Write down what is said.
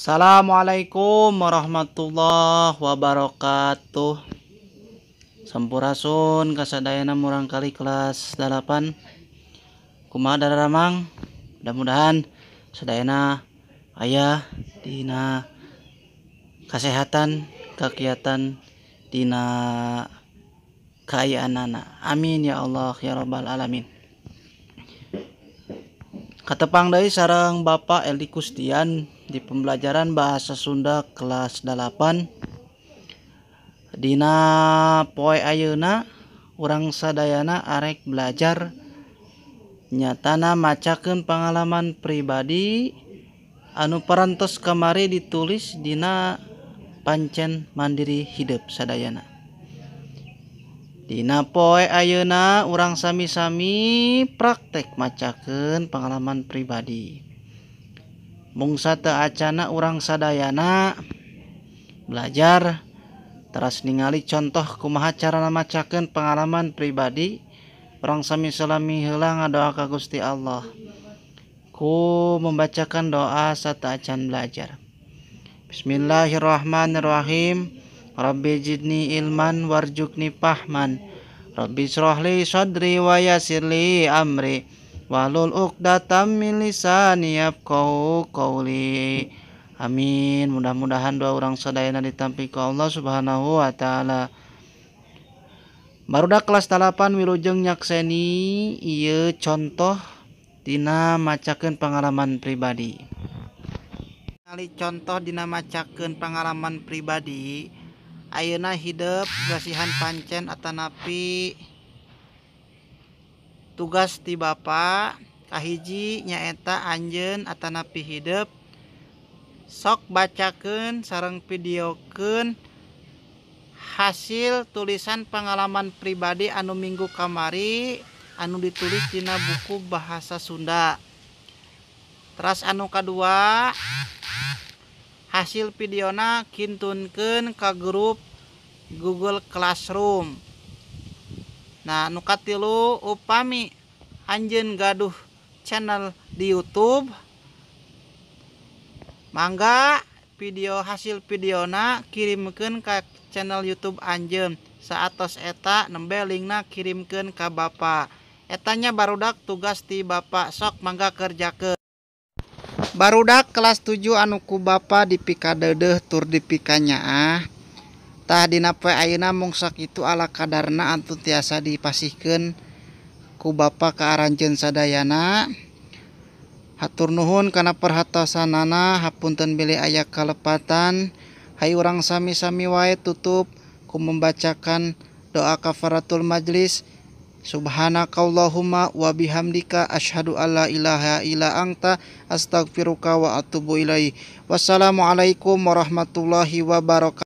Assalamualaikum warahmatullahi wabarakatuh. Sampurasun kasadayana murang kali kelas 8. Kumaha dararamang? Mudah-mudahan sadayana aya dina kesehatan, kegiatan dina kaayaanana. Amin ya Allah ya rabbal alamin. Katepang deui sareng Bapak Eldi Kustian di pembelajaran bahasa Sunda kelas 8. Dina poe ayeuna urang sadayana arek belajar nyatana macakeun pengalaman pribadi anu parantos kamari ditulis dina pancen mandiri hidup sadayana. Dina poe ayeuna urang sami-sami praktek macakeun pengalaman pribadi. Mungsa teu acana urang sadayana belajar teras ningali contoh kumaha carana macakeun pengalaman pribadi, urang sami-salami heula ngadoa ka Gusti Allah ku membacakan doa saat acan belajar. Bismillahirrahmanirrahim. Rabbi jidni ilman warjukni fahman. Rabbi shrahli sadri wa yassirli amri wahlul 'uqdatam min lisani yafqahu qawli. Amin. Mudah-mudahan doa urang sadayana ditampi ku Allah Subhanahu wa taala. Barudak kelas 8 wilujeng nyakseni ieu contoh dina macakeun pengalaman pribadi. Kali contoh dina macakeun pengalaman pribadi, ayeuna hidup gasihan pancen atanapi tugas ti Bapa kahiji nyaeta anjeun atanapi hidup sok bacakeun sareng videokeun hasil tulisan pengalaman pribadi anu minggu kamari anu ditulis dina buku bahasa Sunda. Teras anu kadua hasil videona kintunkeun ka grup Google Classroom. Nah, anu katilu upami anjeun gaduh channel di YouTube, mangga video hasil videona kirimkeun ka channel YouTube anjeun. Saatos eta nembe linkna kirimkeun ka Bapa. Etanya barudak tugas ti Bapa, sok mangga kerjakeun. Barudak kelas 7 anu ku Bapa dipikadeudeuh tur dipikanyaah. Tah dina poe ayeuna mung sakitu ala kadarna anu tiasa dipasihkeun ku Bapa ka aranjeun sadayana. Hatur nuhun kana perhatosanana, hapunten bilih aya kalepatan. Hai urang sami-sami wae tutup ku membacakan doa kafaratul majlis. Subhanakallahumma wa bihamdika asyhadu alla ilaha illa anta astaghfiruka wa atubu ilaik. Wassalamualaikum warahmatullahi wabarakatuh.